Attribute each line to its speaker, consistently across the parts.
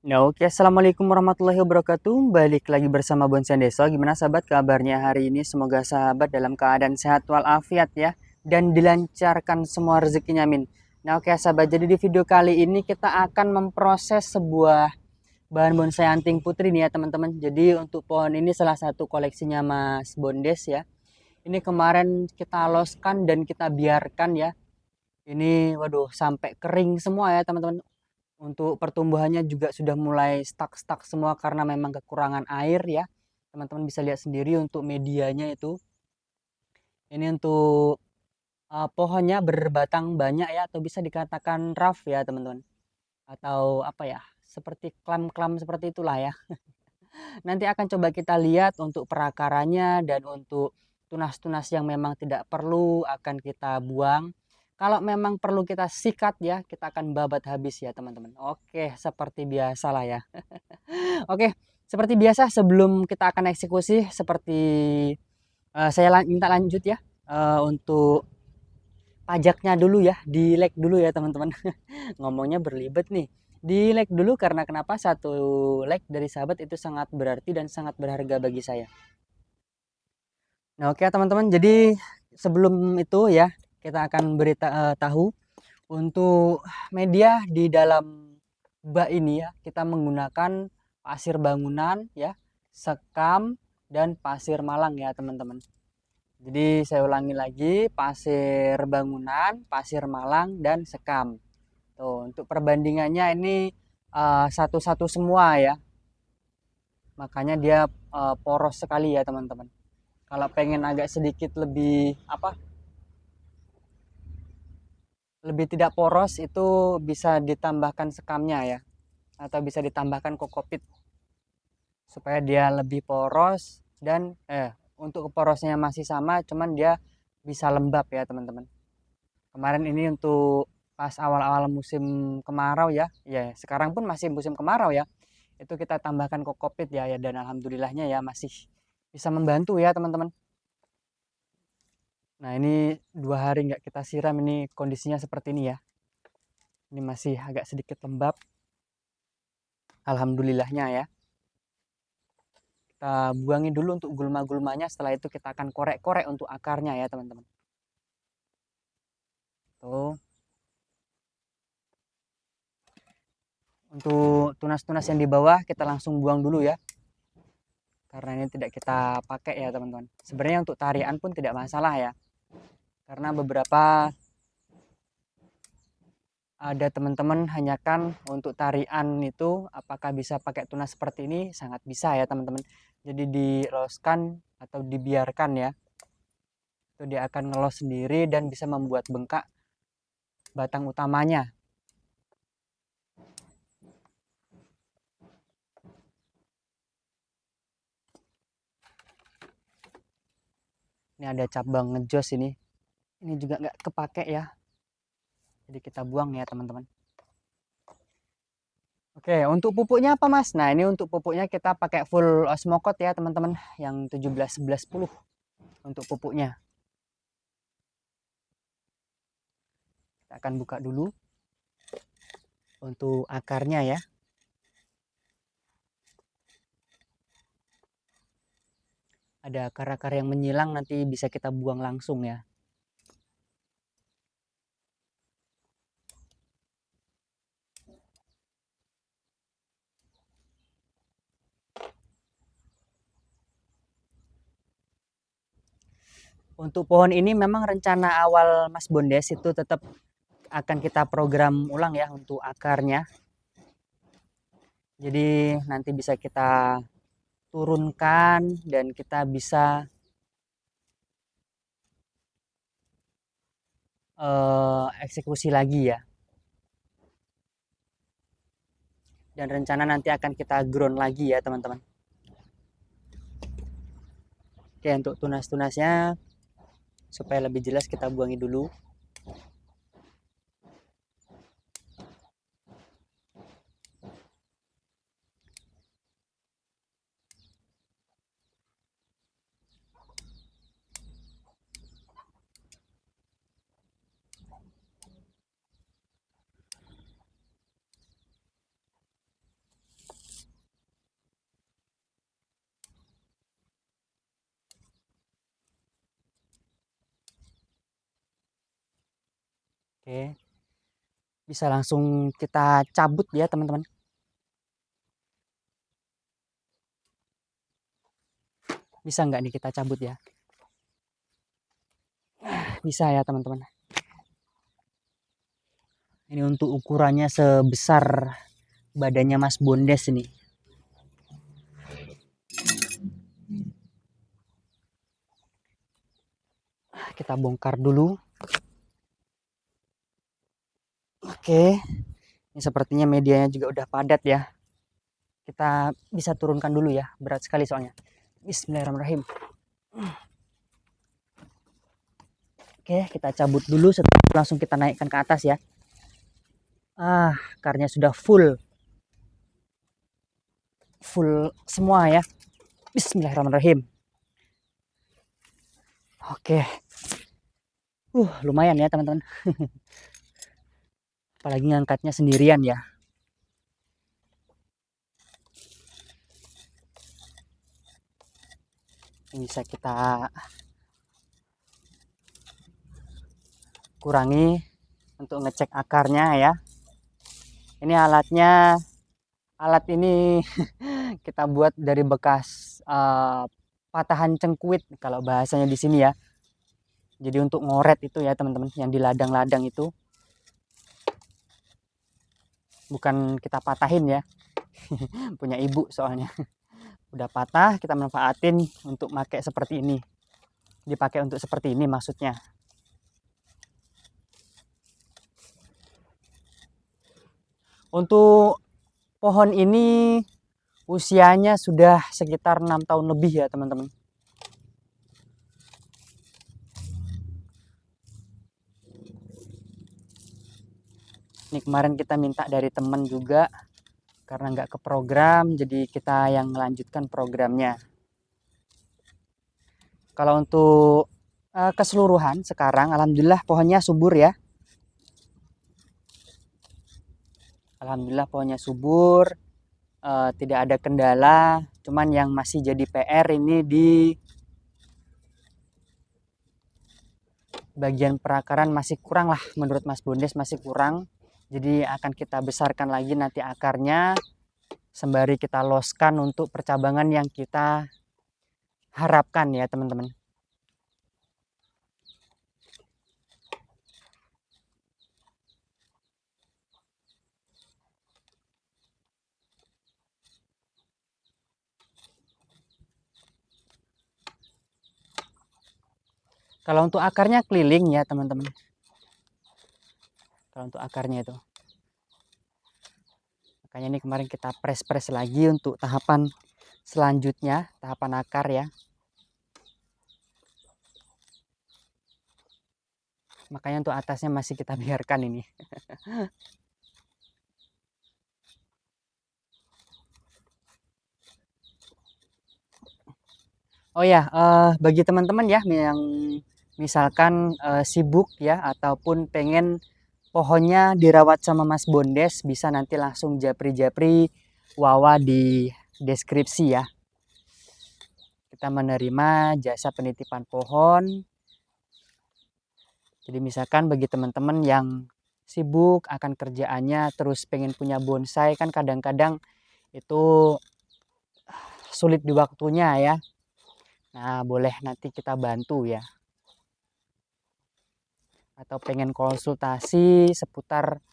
Speaker 1: Ya, oke, assalamualaikum warahmatullahi wabarakatuh. Balik lagi bersama Bonsan Deso. Gimana sahabat kabarnya hari ini? Semoga sahabat dalam keadaan sehat walafiat ya, dan dilancarkan semua rezekinya, amin. Nah, oke sahabat, jadi di video kali ini kita akan memproses sebuah bahan bonsai anting putri nih ya teman-teman. Jadi untuk pohon ini salah satu koleksinya Mas Bondes ya. Ini kemarin kita loskan dan kita biarkan ya. Ini waduh sampai kering semua ya teman-teman. Untuk pertumbuhannya juga sudah mulai stuck-stuck semua karena memang kekurangan air ya. Teman-teman bisa lihat sendiri untuk medianya itu. Ini untuk pohonnya berbatang banyak ya atau bisa dikatakan rough ya teman-teman. Atau apa ya? Seperti klam-klam seperti itulah ya. Nanti akan coba kita lihat untuk perakarannya dan untuk tunas-tunas yang memang tidak perlu akan kita buang. Kalau memang perlu kita sikat ya, kita akan babat habis ya teman-teman. Oke, seperti biasa lah ya. Oke, seperti biasa sebelum kita akan eksekusi, seperti saya minta lanjut ya untuk pajaknya dulu ya, di like dulu ya teman-teman. Ngomongnya berlibet nih. Di like dulu karena kenapa? Satu like dari sahabat itu sangat berarti dan sangat berharga bagi saya. Nah, oke teman-teman. Jadi sebelum itu ya, kita akan tahu untuk media di dalam bak ini ya, kita menggunakan pasir bangunan ya, sekam dan pasir malang ya teman-teman. Jadi saya ulangi lagi, pasir bangunan, pasir malang dan sekam. Tuh, untuk perbandingannya ini satu-satu semua ya. Makanya dia poros sekali ya teman-teman. Kalau pengen agak sedikit lebih apa? Lebih tidak poros itu bisa ditambahkan sekamnya ya, atau bisa ditambahkan kokopit supaya dia lebih poros dan untuk porosnya masih sama cuman dia bisa lembab ya teman-teman. Kemarin ini untuk pas awal-awal musim kemarau ya, ya sekarang pun masih musim kemarau ya. Itu kita tambahkan kokopit ya, ya dan alhamdulillahnya ya masih bisa membantu ya teman-teman. Nah ini 2 hari nggak kita siram ini kondisinya seperti ini ya. Ini masih agak sedikit lembab. Alhamdulillahnya ya. Kita buangin dulu untuk gulma-gulmanya. Setelah itu kita akan korek-korek untuk akarnya ya teman-teman. Tuh. Untuk tunas-tunas yang di bawah kita langsung buang dulu ya. Karena ini tidak kita pakai ya teman-teman. Sebenarnya untuk tarian pun tidak masalah ya. Karena beberapa ada teman-teman hanya kan untuk tarian itu apakah bisa pakai tunas seperti ini, sangat bisa ya teman-teman. Jadi diroskan atau dibiarkan ya, itu dia akan ngelos sendiri dan bisa membuat bengkak batang utamanya. Ini ada cabang ngejos ini juga nggak kepake ya, jadi kita buang ya teman-teman. Oke, untuk pupuknya apa Mas? Nah ini untuk pupuknya kita pakai full osmokot ya teman-teman, yang 17 11 10 untuk pupuknya. Kita akan buka dulu untuk akarnya ya. Ada akar-akar yang menyilang nanti bisa kita buang langsung ya. Untuk pohon ini memang rencana awal Mas Bondes itu tetap akan kita program ulang ya untuk akarnya. Jadi nanti bisa kita turunkan dan kita bisa eksekusi lagi ya. Dan rencana nanti akan kita ground lagi ya teman-teman. Oke, untuk tunas-tunasnya supaya lebih jelas kita buangi dulu. Oke, bisa langsung kita cabut ya teman-teman. Bisa nggak nih kita cabut ya? Bisa ya teman-teman. Ini untuk ukurannya sebesar badannya Mas Bondes ini. Kita bongkar dulu. Oke, ini sepertinya medianya juga udah padat ya. Kita bisa turunkan dulu ya, berat sekali soalnya. Bismillahirrahmanirrahim. Oke, kita cabut dulu, langsung kita naikkan ke atas ya. Akarnya sudah full semua ya. Bismillahirrahmanirrahim. Oke, lumayan ya teman-teman. Apalagi ngangkatnya sendirian ya. Ini bisa kita kurangi untuk ngecek akarnya ya. Ini alat ini kita buat dari bekas patahan cengkuit kalau bahasanya di sini ya. Jadi untuk ngoret itu ya teman-teman, yang di ladang-ladang itu bukan kita patahin ya. Punya ibu soalnya. Udah patah, kita manfaatin untuk pakai seperti ini. Dipakai untuk seperti ini maksudnya. Untuk pohon ini usianya sudah sekitar 6 tahun lebih ya teman-teman. Ini kemarin kita minta dari teman juga, karena nggak ke program, jadi kita yang melanjutkan programnya. Kalau untuk keseluruhan sekarang, alhamdulillah pohonnya subur ya. Alhamdulillah pohonnya subur, tidak ada kendala. Cuman yang masih jadi PR ini di bagian perakaran masih kurang lah, menurut Mas Bondes masih kurang. Jadi akan kita besarkan lagi nanti akarnya, sembari kita loskan untuk percabangan yang kita harapkan ya teman-teman. Kalau untuk akarnya keliling ya teman-teman. Kalau untuk akarnya itu. Makanya ini kemarin kita press lagi untuk tahapan selanjutnya, tahapan akar ya. Makanya untuk atasnya masih kita biarkan ini. Oh ya, bagi teman-teman ya yang misalkan sibuk ya ataupun pengen pohonnya dirawat sama Mas Bondes, bisa nanti langsung japri-japri Wawa di deskripsi ya. Kita menerima jasa penitipan pohon. Jadi misalkan bagi teman-teman yang sibuk akan kerjaannya terus pengen punya bonsai, kan kadang-kadang itu sulit di waktunya ya. Nah, boleh nanti kita bantu ya. Atau pengen konsultasi seputar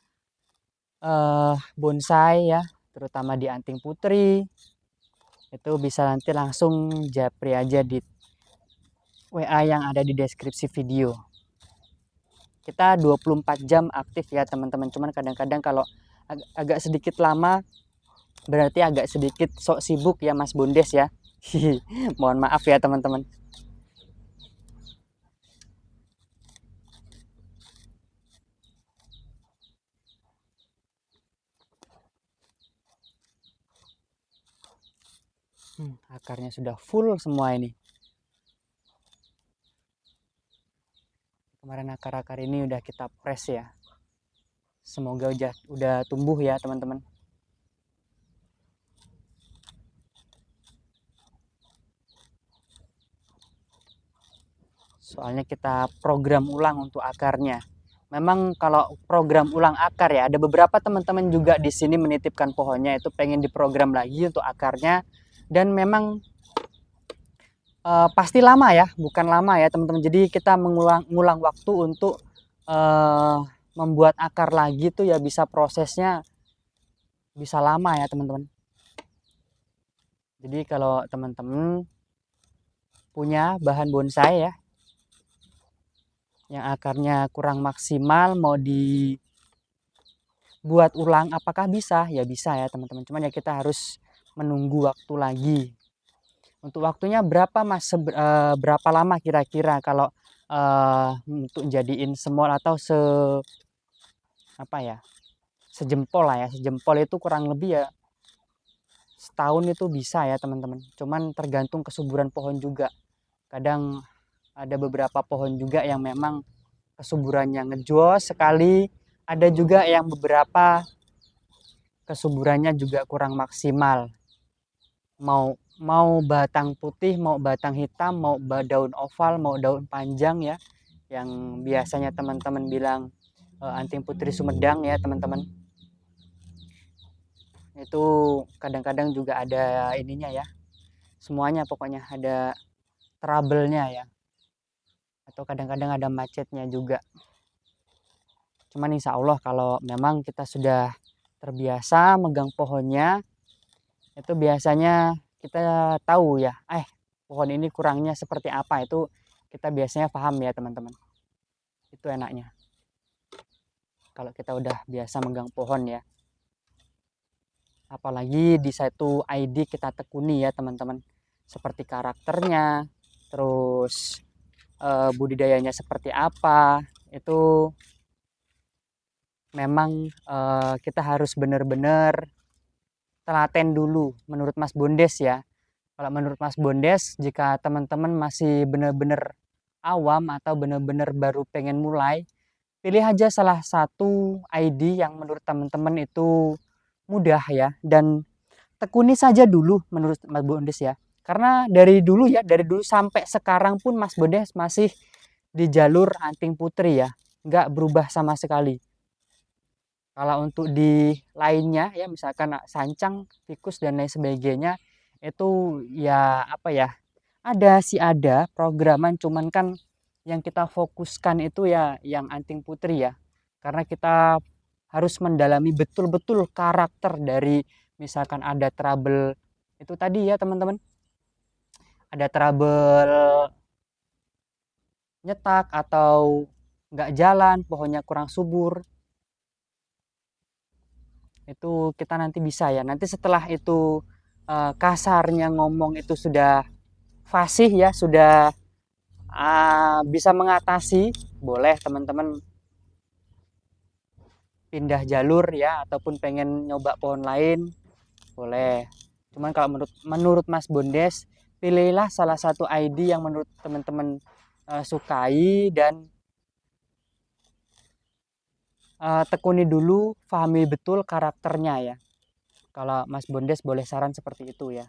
Speaker 1: bonsai ya, terutama di anting putri, itu bisa nanti langsung japri aja di WA yang ada di deskripsi video. Kita 24 jam aktif ya teman-teman, cuman kadang-kadang kalau agak sedikit lama berarti agak sedikit sok sibuk ya Mas Bondes ya. Mohon maaf ya teman-teman. Akarnya sudah full semua ini. Kemarin akar-akar ini udah kita press ya. Semoga udah tumbuh ya teman-teman. Soalnya kita program ulang untuk akarnya. memang kalau program ulang akar ya, ada beberapa teman-teman juga di sini menitipkan pohonnya itu pengen diprogram lagi untuk akarnya, dan memang pasti lama ya, bukan lama ya teman-teman. Jadi kita mengulang waktu untuk membuat akar lagi tuh ya, bisa prosesnya bisa lama ya teman-teman. Jadi kalau teman-teman punya bahan bonsai ya yang akarnya kurang maksimal, mau dibuat ulang apakah bisa? Ya bisa ya teman-teman. Cuman ya kita harus menunggu waktu lagi. Untuk waktunya berapa Mas? Berapa lama kira-kira kalau untuk jadiin semol atau apa ya? Sejempol lah ya. Sejempol itu kurang lebih ya setahun itu bisa ya teman-teman. Cuman tergantung kesuburan pohon juga. Kadang ada beberapa pohon juga yang memang kesuburannya ngejos sekali. Ada juga yang beberapa kesuburannya juga kurang maksimal. Mau mau batang putih, mau batang hitam, mau daun oval, mau daun panjang ya. Yang biasanya teman-teman bilang anting putri Sumedang ya teman-teman. Itu kadang-kadang juga ada ininya ya. Semuanya pokoknya ada trouble-nya ya. Atau kadang-kadang ada macetnya juga. Cuman insya Allah kalau memang kita sudah terbiasa megang pohonnya, itu biasanya kita tahu ya, pohon ini kurangnya seperti apa, itu kita biasanya paham ya teman-teman. Itu enaknya kalau kita udah biasa megang pohon ya. Apalagi di satu ID kita tekuni ya teman-teman, seperti karakternya, terus budidayanya seperti apa, itu memang kita harus benar-benar telaten dulu menurut Mas Bondes ya. Kalau menurut Mas Bondes, jika teman-teman masih benar-benar awam atau benar-benar baru pengen mulai, pilih aja salah satu ID yang menurut teman-teman itu mudah ya, dan tekuni saja dulu menurut Mas Bondes ya. Karena dari dulu sampai sekarang pun Mas Bondes masih di jalur anting putri ya, nggak berubah sama sekali. Kalau untuk di lainnya ya, misalkan sancang, tikus dan lain sebagainya, itu ya apa ya, ada programan, cuman kan yang kita fokuskan itu ya yang anting putri ya. Karena kita harus mendalami betul-betul karakter dari, misalkan ada trouble itu tadi ya teman-teman. Ada trouble nyetak atau nggak jalan, pohonnya kurang subur. Itu kita nanti bisa ya. Nanti setelah itu kasarnya ngomong itu sudah fasih ya, sudah bisa mengatasi, boleh teman-teman pindah jalur ya, ataupun pengen nyoba pohon lain, boleh. Cuman kalau menurut Mas Bondes, pilihlah salah satu ID yang menurut teman-teman sukai, dan tekuni dulu, pahami betul karakternya ya. Kalau Mas Bondes boleh saran seperti itu ya.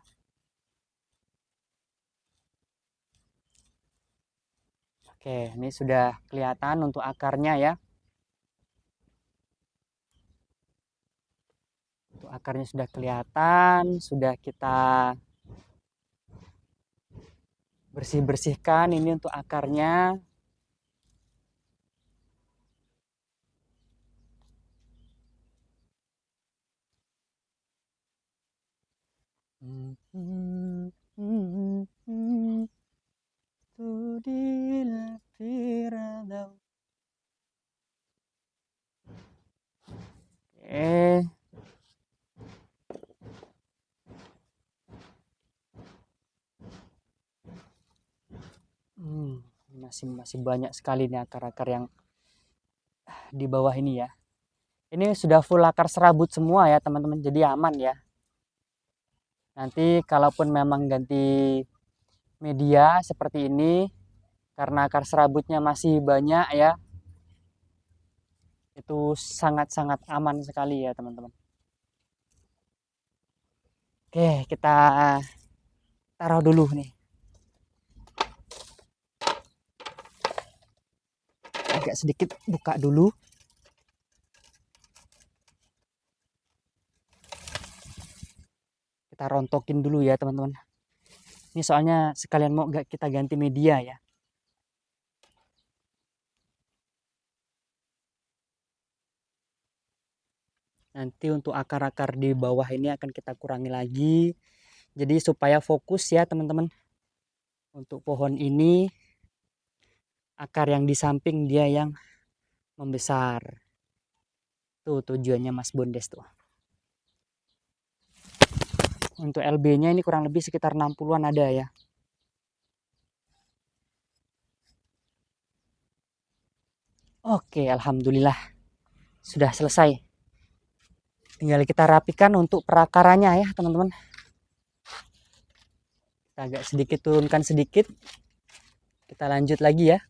Speaker 1: Oke, ini sudah kelihatan untuk akarnya ya. Untuk akarnya sudah kelihatan, sudah kita bersih-bersihkan ini untuk akarnya. Masih banyak sekali nih akar-akar yang di bawah ini ya. Ini sudah full akar serabut semua ya teman-teman, jadi aman ya. Nanti kalaupun memang ganti media seperti ini, karena akar serabutnya masih banyak ya, itu sangat-sangat aman sekali ya teman-teman. Oke, kita taruh dulu nih. agak sedikit buka dulu. Kita rontokin dulu ya teman-teman. Ini soalnya sekalian mau kita ganti media ya. Nanti untuk akar-akar di bawah ini akan kita kurangi lagi. Jadi supaya fokus ya teman-teman. Untuk pohon ini, akar yang di samping dia yang membesar. Tuh tujuannya Mas Bondes tuh. Untuk LB-nya ini kurang lebih sekitar 60-an ada ya. Oke, alhamdulillah sudah selesai. Tinggal kita rapikan untuk perakarannya ya teman-teman. Kita agak sedikit turunkan sedikit. Kita lanjut lagi ya.